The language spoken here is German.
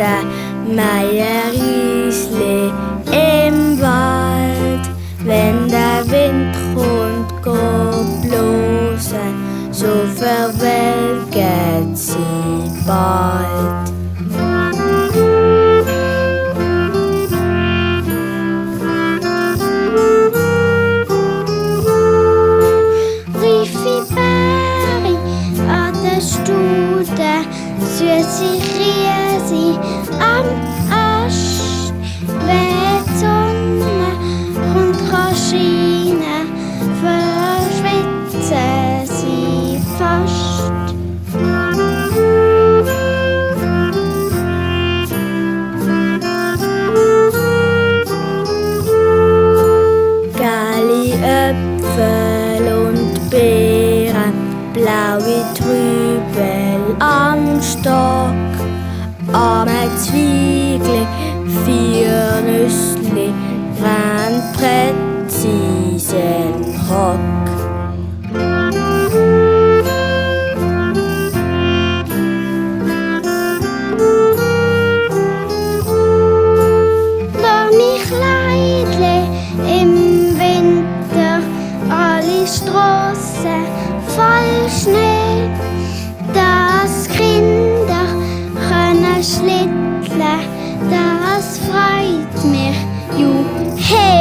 der Meierriesli im Wald. Wenn der Wind kommt, go blosen, so verwelket sie bald. Süßi Riesi am Ast, wenn die Sonne kommt scheinen, verschwitzen sie fast. Gelli Äpfel und Beeren, blaue Trübel am Stock, arme Zwiegli, 4 Nüssli, rein präzisen Hock. Warme Kleidle im Winter, alle Strassen voll Schnee, dass Kinder können schlitteln, das freut mich, juhe.